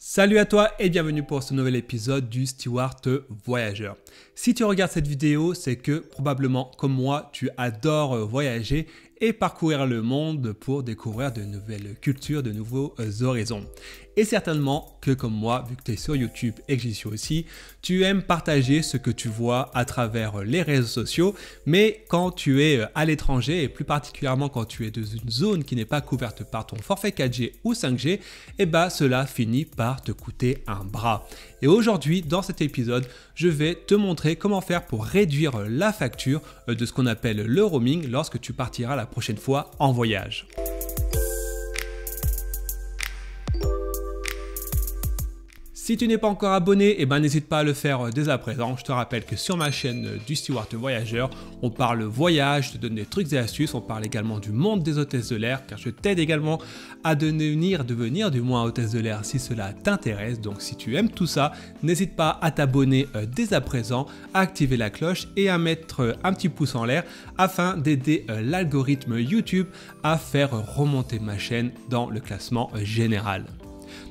Salut à toi et bienvenue pour ce nouvel épisode du Steward Voyageur. Si tu regardes cette vidéo, c'est que probablement comme moi, tu adores voyager et parcourir le monde pour découvrir de nouvelles cultures, de nouveaux horizons. Et certainement que comme moi, vu que tu es sur YouTube et que j'y suis aussi, tu aimes partager ce que tu vois à travers les réseaux sociaux. Mais quand tu es à l'étranger et plus particulièrement quand tu es dans une zone qui n'est pas couverte par ton forfait 4G ou 5G, eh ben cela finit par te coûter un bras. Et aujourd'hui, dans cet épisode, je vais te montrer comment faire pour réduire la facture de ce qu'on appelle le roaming lorsque tu partiras la prochaine fois en voyage. Si tu n'es pas encore abonné, eh ben, n'hésite pas à le faire dès à présent. Je te rappelle que sur ma chaîne du Steward Voyageur, on parle voyage, je te donne des trucs et astuces, on parle également du monde des hôtesses de l'air, car je t'aide également à devenir du moins hôtesse de l'air si cela t'intéresse. Donc si tu aimes tout ça, n'hésite pas à t'abonner dès à présent, à activer la cloche et à mettre un petit pouce en l'air afin d'aider l'algorithme YouTube à faire remonter ma chaîne dans le classement général.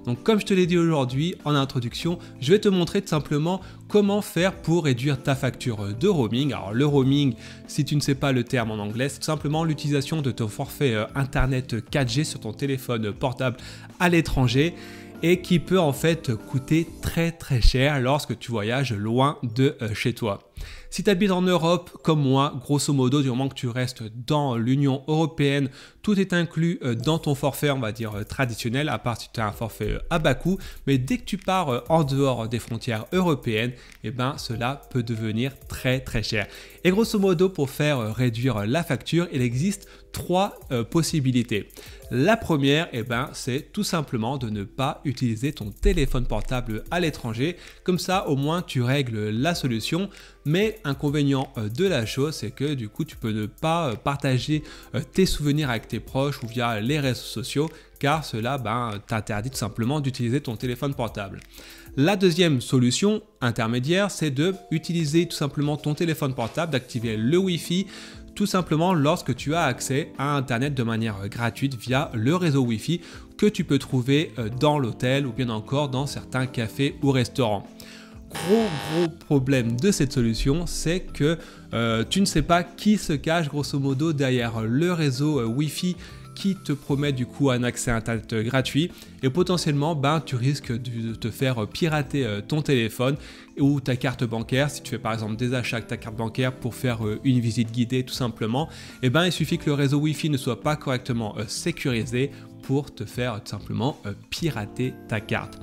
Donc comme je te l'ai dit aujourd'hui en introduction, je vais te montrer tout simplement comment faire pour réduire ta facture de roaming. Alors le roaming, si tu ne sais pas le terme en anglais, c'est tout simplement l'utilisation de ton forfait internet 4G sur ton téléphone portable à l'étranger et qui peut en fait coûter très cher lorsque tu voyages loin de chez toi. Si tu habites en Europe comme moi, grosso modo, du moment que tu restes dans l'Union européenne, tout est inclus dans ton forfait, on va dire traditionnel, à part si tu as un forfait à bas coût. Mais dès que tu pars en dehors des frontières européennes, eh ben, cela peut devenir très cher. Et grosso modo, pour faire réduire la facture, il existe trois possibilités. La première, eh ben, c'est tout simplement de ne pas utiliser ton téléphone portable à l'étranger. Comme ça, au moins, tu règles la solution. Mais inconvénient de la chose, c'est que du coup, tu peux ne pas partager tes souvenirs avec tes proches ou via les réseaux sociaux, car cela t'interdit tout simplement d'utiliser ton téléphone portable. La deuxième solution intermédiaire, c'est de utiliser tout simplement ton téléphone portable, d'activer le Wi-Fi, tout simplement lorsque tu as accès à Internet de manière gratuite via le réseau Wi-Fi que tu peux trouver dans l'hôtel ou bien encore dans certains cafés ou restaurants. Gros problème de cette solution, c'est que tu ne sais pas qui se cache grosso modo derrière le réseau Wi-Fi qui te promet du coup un accès à Internet gratuit et potentiellement tu risques de te faire pirater ton téléphone ou ta carte bancaire. Si tu fais par exemple des achats avec ta carte bancaire pour faire une visite guidée tout simplement, il suffit que le réseau Wi-Fi ne soit pas correctement sécurisé pour te faire tout simplement pirater ta carte.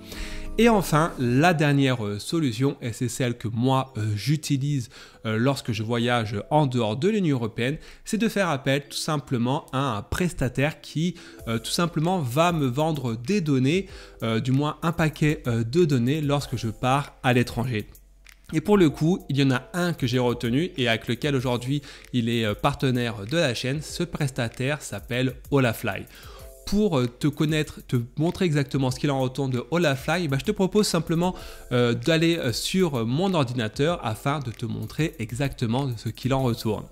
Et enfin, la dernière solution, et c'est celle que moi j'utilise lorsque je voyage en dehors de l'Union européenne, c'est de faire appel tout simplement à un prestataire qui tout simplement va me vendre des données, du moins un paquet de données lorsque je pars à l'étranger. Et pour le coup, il y en a un que j'ai retenu et avec lequel aujourd'hui il est partenaire de la chaîne. Ce prestataire s'appelle Holafly. Pour te connaître, te montrer exactement ce qu'il en retourne de Holafly, je te propose simplement d'aller sur mon ordinateur afin de te montrer exactement ce qu'il en retourne.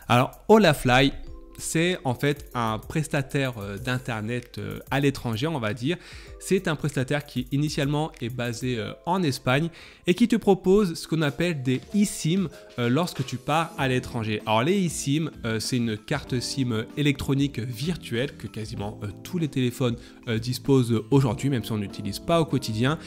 Alors Holafly, c'est en fait un prestataire d'internet à l'étranger, on va dire. C'est un prestataire qui initialement est basé en Espagne et qui te propose ce qu'on appelle des eSIM lorsque tu pars à l'étranger. Alors les eSIM, c'est une carte SIM électronique virtuelle que quasiment tous les téléphones disposent aujourd'hui, même si on n'utilise pas au quotidien.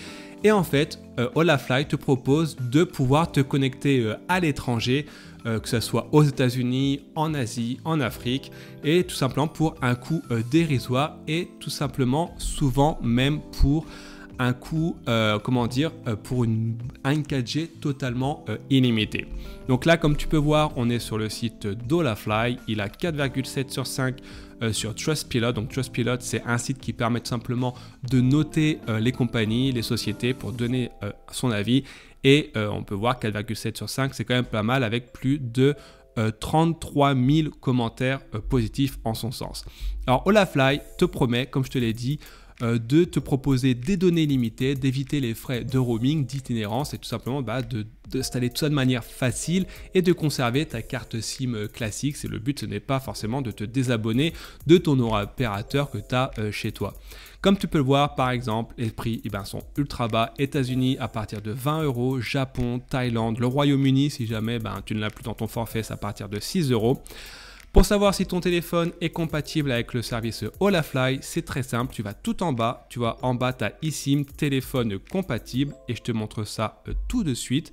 Et en fait, Holafly te propose de pouvoir te connecter à l'étranger, que ce soit aux États-Unis, en Asie, en Afrique, et tout simplement pour un coût dérisoire et tout simplement souvent même pour un coût, pour un 4G totalement illimité. Donc là, comme tu peux voir, on est sur le site d'Holafly. Il a 4,7 sur 5 sur Trustpilot. Donc Trustpilot, c'est un site qui permet tout simplement de noter les compagnies, les sociétés pour donner son avis. Et on peut voir 4,7 sur 5, c'est quand même pas mal avec plus de 33 000 commentaires positifs en son sens. Alors Holafly te promet, comme je te l'ai dit, de te proposer des données limitées, d'éviter les frais de roaming, d'itinérance et tout simplement d'installer tout ça de manière facile et de conserver ta carte SIM classique. C'est le but, ce n'est pas forcément de te désabonner de ton opérateur que tu as chez toi. Comme tu peux le voir, par exemple, les prix sont ultra bas. États-Unis à partir de 20 €, Japon, Thaïlande, le Royaume-Uni, si jamais tu ne l'as plus dans ton forfait, c'est à partir de 6 €. Pour savoir si ton téléphone est compatible avec le service Holafly, c'est très simple, tu vas tout en bas, tu vois en bas tu as eSIM, téléphone compatible et je te montre ça tout de suite.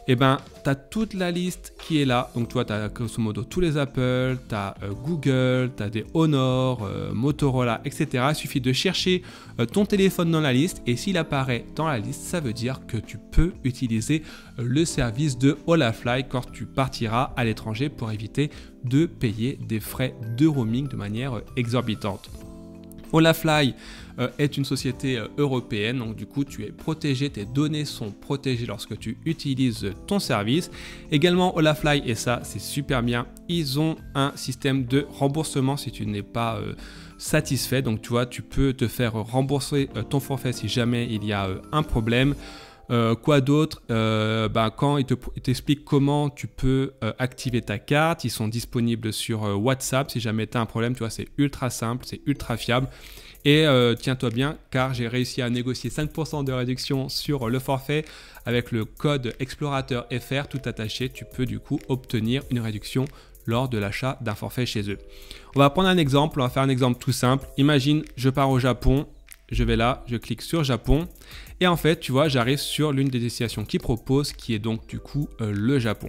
Tu as toute la liste qui est là, donc tu vois tu as grosso modo tous les Apple, tu as Google, tu as des Honor, Motorola, etc. Il suffit de chercher ton téléphone dans la liste et s'il apparaît dans la liste, ça veut dire que tu peux utiliser le service de Holafly quand tu partiras à l'étranger pour éviter de payer des frais de roaming de manière exorbitante. Holafly est une société européenne, donc du coup tu es protégé, tes données sont protégées lorsque tu utilises ton service. Également Holafly, et ça c'est super bien, ils ont un système de remboursement si tu n'es pas satisfait, donc tu vois tu peux te faire rembourser ton forfait si jamais il y a un problème. Quoi d'autre, quand ils t'expliquent comment tu peux activer ta carte, ils sont disponibles sur WhatsApp si jamais tu as un problème, tu vois, c'est ultra simple, c'est ultra fiable. Et tiens-toi bien car j'ai réussi à négocier 5% de réduction sur le forfait avec le code Explorateur FR tout attaché, tu peux du coup obtenir une réduction lors de l'achat d'un forfait chez eux. On va prendre un exemple, on va faire un exemple tout simple. Imagine, je pars au Japon. Je vais là, je clique sur Japon et en fait, tu vois, j'arrive sur l'une des destinations qu'ils proposent qui est donc du coup le Japon.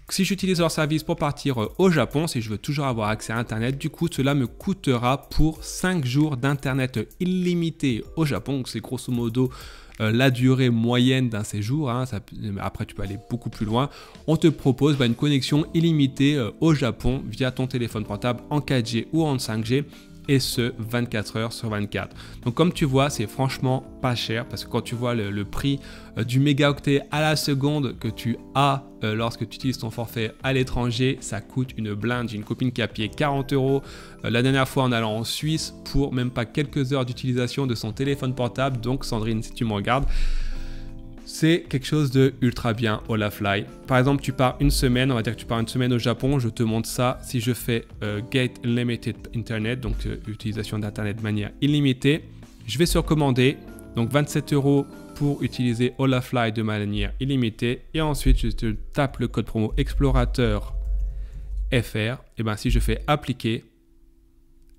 Si j'utilise leur service pour partir au Japon, si je veux toujours avoir accès à Internet, du coup, cela me coûtera pour 5 jours d'Internet illimité au Japon. Donc, c'est grosso modo la durée moyenne d'un séjour. Après, tu peux aller beaucoup plus loin. On te propose une connexion illimitée au Japon via ton téléphone portable en 4G ou en 5G. Et ce 24 heures sur 24. Donc comme tu vois, c'est franchement pas cher parce que quand tu vois le prix du mégaoctet à la seconde que tu as lorsque tu utilises ton forfait à l'étranger, ça coûte une blinde. J'ai une copine qui a payé 40 € la dernière fois en allant en Suisse pour même pas quelques heures d'utilisation de son téléphone portable. Donc Sandrine, si tu me regardes, c'est quelque chose de ultra bien Holafly. Par exemple, tu pars une semaine, on va dire que tu pars une semaine au Japon, je te montre ça. Si je fais Get Unlimited Internet, donc utilisation d'Internet de manière illimitée, je vais sur commander, donc 27 € pour utiliser Holafly de manière illimitée. Et ensuite, je te tape le code promo Explorateur FR. Et si je fais appliquer,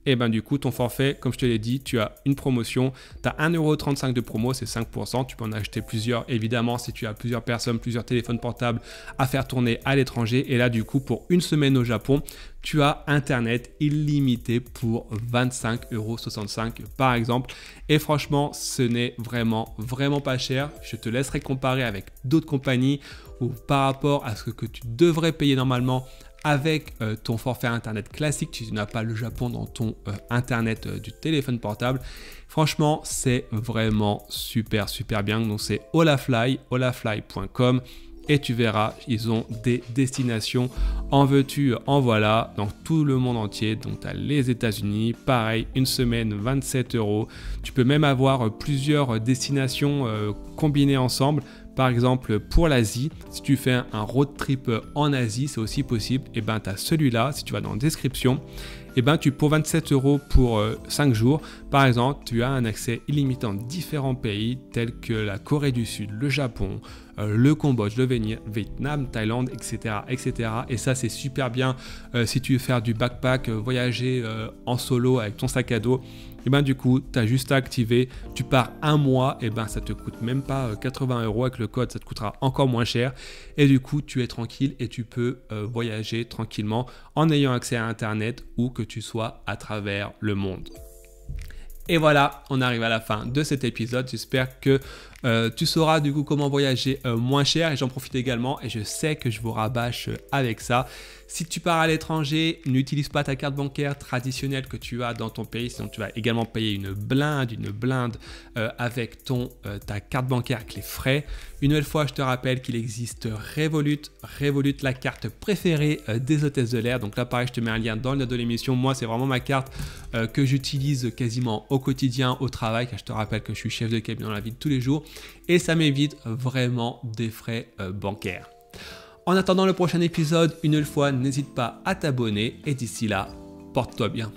et du coup, ton forfait, comme je te l'ai dit, tu as une promotion. Tu as 1,35 € de promo, c'est 5%. Tu peux en acheter plusieurs, évidemment, si tu as plusieurs personnes, plusieurs téléphones portables à faire tourner à l'étranger. Et là, du coup, pour une semaine au Japon, tu as Internet illimité pour 25,65 € par exemple. Et franchement, ce n'est vraiment pas cher. Je te laisserai comparer avec d'autres compagnies ou par rapport à ce que tu devrais payer normalement avec ton forfait Internet classique, si tu n'as pas le Japon dans ton Internet du téléphone portable. Franchement, c'est vraiment super bien. Donc c'est Holafly, holafly.com et tu verras, ils ont des destinations en veux-tu, en voilà, dans tout le monde entier. Donc tu as les États-Unis, pareil, une semaine, 27 €. Tu peux même avoir plusieurs destinations combinées ensemble. Par exemple, pour l'Asie, si tu fais un road trip en Asie, c'est aussi possible. Et tu as celui-là, si tu vas dans la description, pour 27 € pour 5 jours, par exemple, tu as un accès illimité dans différents pays tels que la Corée du Sud, le Japon, le Cambodge, le Vietnam, Thaïlande, etc. Et ça, c'est super bien si tu veux faire du backpack, voyager en solo avec ton sac à dos. Du coup, tu as juste à activer, tu pars un mois, ça te coûte même pas 80 € avec le code, ça te coûtera encore moins cher. Et du coup, tu es tranquille et tu peux voyager tranquillement en ayant accès à Internet où que tu sois à travers le monde. Et voilà, on arrive à la fin de cet épisode. J'espère que tu sauras du coup comment voyager moins cher et j'en profite également et je sais que je vous rabâche avec ça. Si tu pars à l'étranger, n'utilise pas ta carte bancaire traditionnelle que tu as dans ton pays, sinon tu vas également payer une blinde avec ta carte bancaire avec les frais. Une nouvelle fois, je te rappelle qu'il existe Revolut, la carte préférée des hôtesses de l'air. Donc là, pareil, je te mets un lien dans le note de l'émission. Moi, c'est vraiment ma carte que j'utilise quasiment au quotidien, au travail, car je te rappelle que je suis chef de cabine dans la vie de tous les jours et ça m'évite vraiment des frais bancaires. En attendant le prochain épisode, une nouvelle fois, n'hésite pas à t'abonner et d'ici là, porte-toi bien.